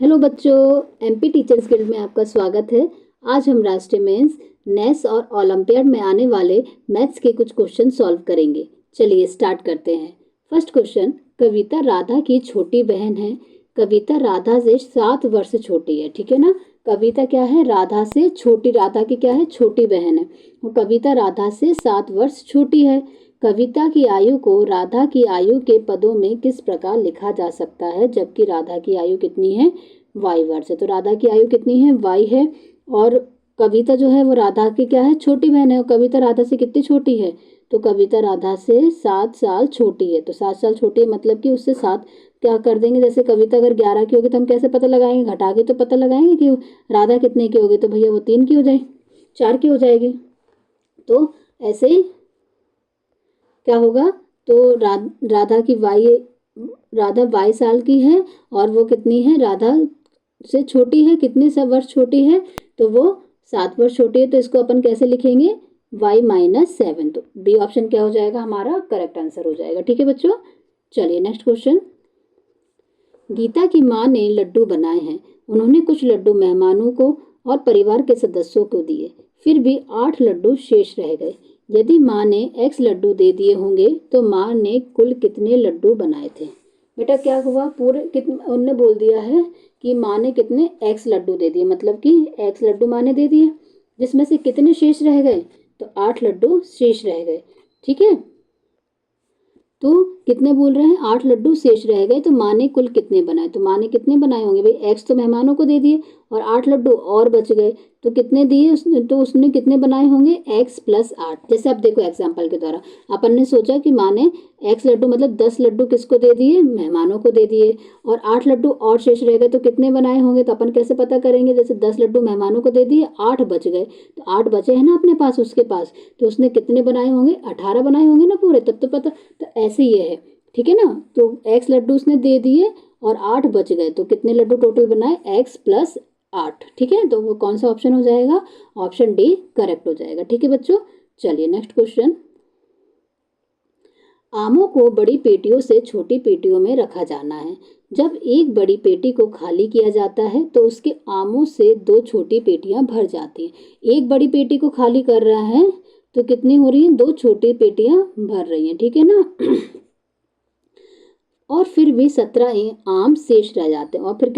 Hello बच्चों, MP teachers guild में आपका स्वागत है। आज हम राष्ट्रीय मेंस, नेस और ओलंपियाड में आने वाले मैथ्स के कुछ क्वेश्चन सॉल्व करेंगे। चलिए स्टार्ट करते हैं। फर्स्ट क्वेश्चन, कविता राधा की छोटी बहन है। कविता राधा से 7 वर्ष छोटी है, ठीक है ना। कविता क्या है, राधा से छोटी, राधा की क्या है, छोटी बहन है। और कविता राधा से 7 वर्ष छोटी है। कविता की आयु को राधा की आयु के पदों में किस प्रकार लिखा जा सकता है, जबकि राधा की आयु कितनी है, वाई वर्ष है। तो राधा की आयु कितनी है, वाई है। और कविता जो है वो राधा की क्या है, छोटी बहन है। और कविता राधा से कितनी छोटी है, तो कविता राधा से 7 साल छोटी है। तो 7 साल छोटी है मतलब कि उससे 7 क्या कर देंगे, जैसे कविता अगर 11 की होगी तो हम कैसे पता लगाएंगे, घटा के तो पता लगाएंगे कि राधा कितने की होगी। तो भैया वो 3 की हो जाए, 4 की हो जाएगी। तो ऐसे ही क्या होगा, तो राधा की वाई, राधा 22 साल की है और वो कितनी है, राधा से छोटी है, कितने सब वर्ष छोटी है, तो वो 7 वर्ष छोटी है। तो इसको अपन कैसे लिखेंगे, y-7। तो बी ऑप्शन क्या हो जाएगा, हमारा करेक्ट आंसर हो जाएगा। ठीक है बच्चों, चलिए नेक्स्ट क्वेश्चन। गीता की माँ ने लड्डू बनाए हैं। उन्होंने कुछ लड्डू मेहमानों को और परिवार के सदस्यों को दिए, फिर भी 8 लड्डू शेष रह गए। यदि माँ ने x लड्डू दे दिए होंगे तो माँ ने कुल कितने लड्डू बनाए थे। बेटा क्या हुआ, पूरे कितने उनने बोल दिया है कि माँ ने कितने x लड्डू दे दिए, मतलब कि x लड्डू माँ ने दे दिए, जिसमें से कितने शेष रह गए, तो 8 लड्डू शेष रह गए। ठीक है, तो कितने बोल रहे हैं, 8 लड्डू शेष रह गए। तो माँ ने कुल कितने बनाए, तो माँ ने कितने बनाए होंगे भाई, एक्स तो मेहमानों को दे दिए और 8 लड्डू और बच गए, तो कितने दिए उसने, तो उसने कितने बनाए होंगे, एक्स प्लस 8। जैसे आप देखो एग्जाम्पल के द्वारा अपन ने सोचा कि माँ ने एक्स लड्डू मतलब 10 लड्डू किसको दे दिए, मेहमानों को दे दिए, और 8 लड्डू और शेष रह गए, तो कितने बनाए होंगे। तो अपन कैसे पता करेंगे, जैसे 10 लड्डू मेहमानों को दे दिए, 8 बच गए, तो 8 बचे हैं ना अपने पास, उसके पास, तो उसने कितने बनाए होंगे, 18 बनाए होंगे ना पूरे, तब तो पता। तो ऐसे ये है, ठीक है ना। तो एक्स लड्डू उसने दे दिए और 8 बच गए, तो कितने लड्डू टोटल बनाए, एक्स प्लस 8। ठीक है, तो वो कौन सा ऑप्शन हो जाएगा, ऑप्शन डी करेक्ट हो जाएगा। ठीक है बच्चों, चलिए नेक्स्ट क्वेश्चन। आमों को बड़ी पेटियों से छोटी पेटियों में रखा जाना है। जब एक बड़ी पेटी को खाली किया जाता है तो उसके आमों से 2 छोटी पेटियां भर जाती हैं। एक बड़ी पेटी को खाली कर रहा है तो कितनी हो रही हैं, 2 छोटी पेटियां भर रही हैं, ठीक है ना। और फिर भी 17 आम शेष रह जाते हैं, और फिर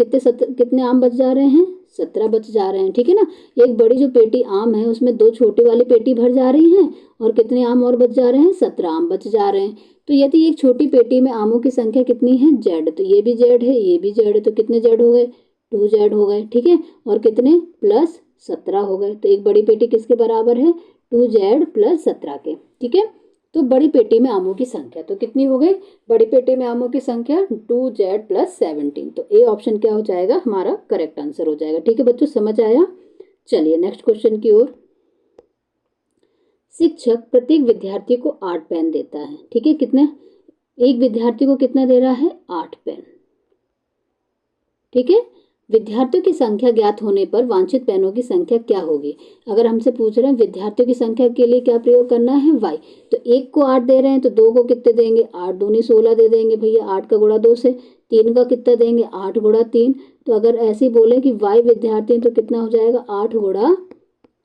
कितने आम बच जा रहे हैं, 17 बच जा रहे हैं। ठीक है ना, एक बड़ी जो पेटी आम है उसमें 2 छोटी वाली पेटी भर जा रही हैं, और कितने आम और बच जा रहे हैं, 17 आम बच जा रहे हैं। तो यदि एक छोटी पेटी में आमों की संख्या कितनी है, जेड, तो ये भी जेड है, ये भी जेड है, तो कितने जेड हो गए, 2 जेड हो गए। ठीक है, और कितने प्लस 17 हो गए, तो एक बड़ी पेटी किसके बराबर है, 2 जेड प्लस 17 के। ठीक है, तो बड़ी पेटी में आमों की संख्या तो कितनी हो गई, बड़ी पेटी में आमों की संख्या 2z प्लस 17। तो ए ऑप्शन क्या हो जाएगा, हमारा करेक्ट आंसर हो जाएगा। ठीक है बच्चों, समझ आया। चलिए नेक्स्ट क्वेश्चन की ओर। शिक्षक प्रत्येक विद्यार्थी को 8 पेन देता है। ठीक है, कितने, एक विद्यार्थी को कितना दे रहा है, 8 पेन। ठीक है, विद्यार्थियों की संख्या ज्ञात होने पर वांछित पेनों की संख्या क्या होगी। अगर हमसे पूछ रहे हैं विद्यार्थियों की संख्या के लिए क्या प्रयोग करना है, वाई, तो 1 को 8 दे रहे हैं तो 2 को कितने देंगे, 8 दूनी 16 दे देंगे भैया, 8 का गुणा 2 से, 3 का कितना देंगे, 8 गुणा 3। तो अगर ऐसे ही बोले कि वाई विद्यार्थी हैं तो कितना हो जाएगा, 8 गुणा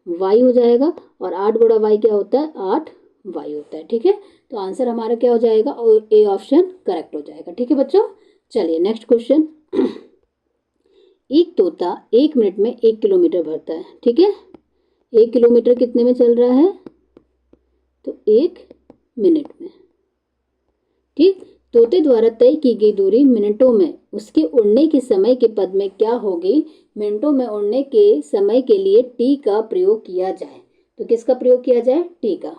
वाई हो जाएगा, और 8 गुणा वाई क्या होता है, 8 वाई होता है। ठीक है, तो आंसर हमारा क्या हो जाएगा, और ए ऑप्शन करेक्ट हो जाएगा। ठीक है बच्चों, चलिए नेक्स्ट क्वेश्चन। एक तोता 1 मिनट में 1 किलोमीटर भरता है। ठीक है, 1 किलोमीटर कितने में चल रहा है, तो 1 मिनट में। ठीक, तोते द्वारा तय की गई दूरी मिनटों में उसके उड़ने के समय के पद में क्या होगी। मिनटों में उड़ने के समय के लिए टी का प्रयोग किया जाए, तो किसका प्रयोग किया जाए, टी का।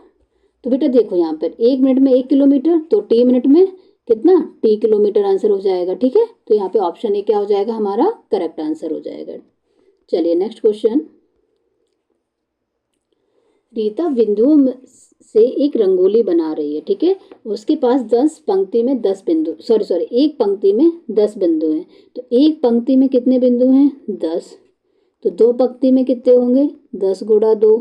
तो बेटा देखो यहाँ पर 1 मिनट में 1 किलोमीटर, तो टी मिनट में कितना, टी किलोमीटर आंसर हो जाएगा। ठीक है, तो यहाँ पे ऑप्शन ए क्या हो जाएगा, हमारा करेक्ट आंसर हो जाएगा। चलिए नेक्स्ट क्वेश्चन। रीता बिंदुओं से एक रंगोली बना रही है। ठीक है, उसके पास 10 पंक्ति में 10 बिंदु, सॉरी एक पंक्ति में 10 बिंदु हैं। तो एक पंक्ति में कितने बिंदु हैं, 10, तो 2 पंक्ति में कितने होंगे, 10 गुणा 2।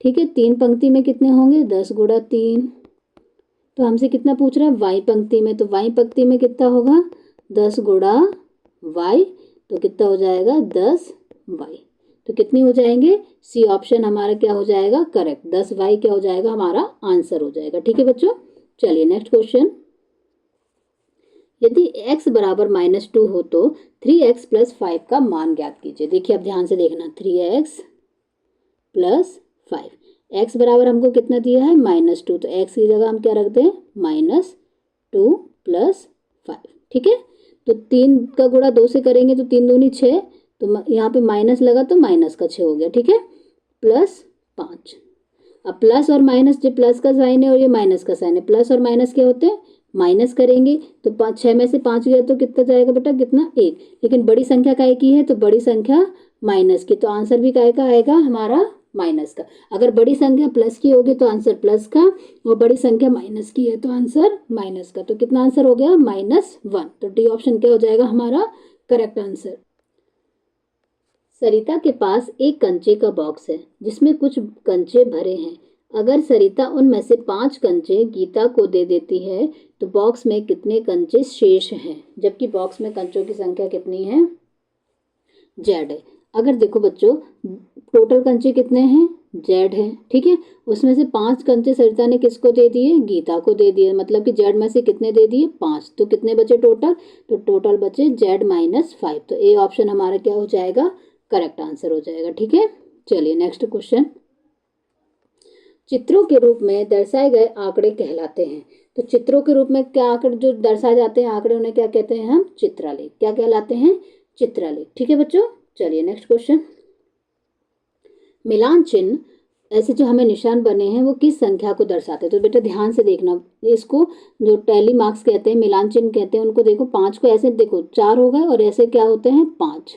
ठीक है, 3 पंक्ति में कितने होंगे, 10 गुणा 3। तो हमसे कितना पूछ रहा है, वाई पंक्ति में, तो वाई पंक्ति में कितना होगा, 10 गुणा वाई, तो कितना हो जाएगा 10y। तो कितनी हो जाएंगे, सी ऑप्शन हमारा क्या हो जाएगा करेक्ट, 10y क्या हो जाएगा हमारा आंसर हो जाएगा। ठीक है बच्चों, चलिए नेक्स्ट क्वेश्चन। यदि x बराबर -2 हो तो 3x + 5 का मान ज्ञात कीजिए। देखिए अब ध्यान से देखना, 3x + 5, x बराबर हमको कितना दिया है -2, तो x की जगह हम क्या रखते हैं -2 + 5। ठीक है, तो 3 का गुणा 2 से करेंगे तो 3 दूनी 6, तो यहाँ पे माइनस लगा तो माइनस का 6 हो गया। ठीक है, +5। अब प्लस और माइनस, जो प्लस का साइन है और ये माइनस का साइन है, प्लस और माइनस क्या होते हैं माइनस करेंगे तो 6 में से 5 गया तो कितना जाएगा बेटा, कितना 1। लेकिन बड़ी संख्या काय की है तो बड़ी संख्या माइनस की, तो आंसर भी काय का आएगा हमारा माइनस का। अगर बड़ी संख्या प्लस की होगी तो आंसर प्लस का, और बड़ी संख्या माइनस की है तो आंसर माइनस का। तो कितना आंसर हो गया -1। तो डी ऑप्शन क्या हो जाएगा हमारा करेक्ट आंसर। सरिता के पास एक कंचे का बॉक्स है जिसमें कुछ कंचे भरे हैं। अगर सरिता उनमें से 5 कंचे गीता को दे देती है तो बॉक्स में कितने कंचे शेष हैं, जबकि बॉक्स में कंचों की संख्या कितनी है जेड है। अगर देखो बच्चों टोटल कंचे कितने हैं जेड है, ठीक है, उसमें से 5 कंचे सरिता ने किसको दे दिए गीता को दे दिए, मतलब कि जेड में से कितने दे दिए 5, तो कितने बचे टोटल, तो टोटल बचे जेड -5। तो ए ऑप्शन हमारा क्या हो जाएगा करेक्ट आंसर हो जाएगा। ठीक है, चलिए नेक्स्ट क्वेश्चन। चित्रों के रूप में दर्शाए गए आंकड़े कहलाते हैं। तो चित्रों के रूप में क्या आंकड़े जो दर्शाए जाते हैं आंकड़े उन्हें क्या कहते हैं हम चित्रालेख। क्या कहलाते हैं चित्रालेख। ठीक है बच्चों, चलिए नेक्स्ट क्वेश्चन। मिलान चिन्ह ऐसे जो हमें निशान बने हैं वो किस संख्या को दर्शाते हैं। तो बेटा ध्यान से देखना, इसको जो टैली मार्क्स कहते हैं मिलान चिन्ह कहते हैं उनको देखो, 5 को ऐसे देखो 4 हो गए और ऐसे क्या होते हैं 5।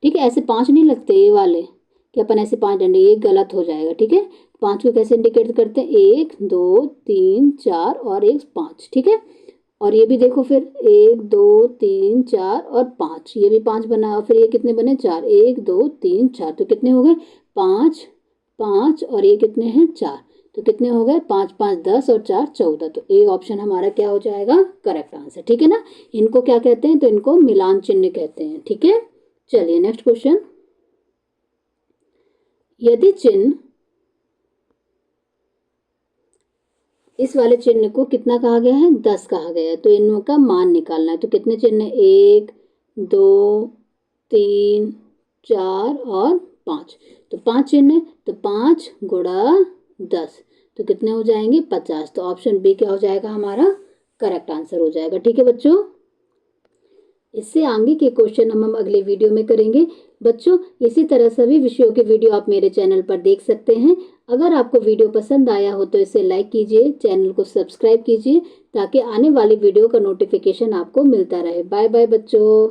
ठीक है, ऐसे 5 नहीं लगते ये वाले कि अपन ऐसे 5 डंडे, ये गलत हो जाएगा। ठीक है, 5 को कैसे इंडिकेट करते हैं 1 2 3 4 और 1 5। ठीक है, और ये भी देखो फिर 1 2 3 4 और 5, ये भी 5 बना, और फिर ये कितने बने 4, 1 2 3 4, तो कितने हो गए 5 5 और ये कितने हैं 4, तो कितने हो गए 5 5 10 और 4 14। तो ए ऑप्शन हमारा क्या हो जाएगा करेक्ट आंसर। ठीक है ना, इनको क्या कहते हैं तो इनको मिलान चिन्ह कहते हैं। ठीक है, चलिए नेक्स्ट क्वेश्चन। यदि चिन्ह इस वाले चिन्ह को कितना कहा गया है 10 कहा गया है, तो इनका मान निकालना है। तो कितने चिन्ह 1 2 3 4 और 5, तो 5 चिन्ह, तो 5 गुणा 10, तो कितने हो जाएंगे 50। तो ऑप्शन बी क्या हो जाएगा हमारा करेक्ट आंसर हो जाएगा। ठीक है बच्चों, इससे आगे के क्वेश्चन हम अगले वीडियो में करेंगे। बच्चों इसी तरह सभी विषयों के वीडियो आप मेरे चैनल पर देख सकते हैं। अगर आपको वीडियो पसंद आया हो तो इसे लाइक कीजिए, चैनल को सब्सक्राइब कीजिए ताकि आने वाली वीडियो का नोटिफिकेशन आपको मिलता रहे। बाय बाय बच्चों।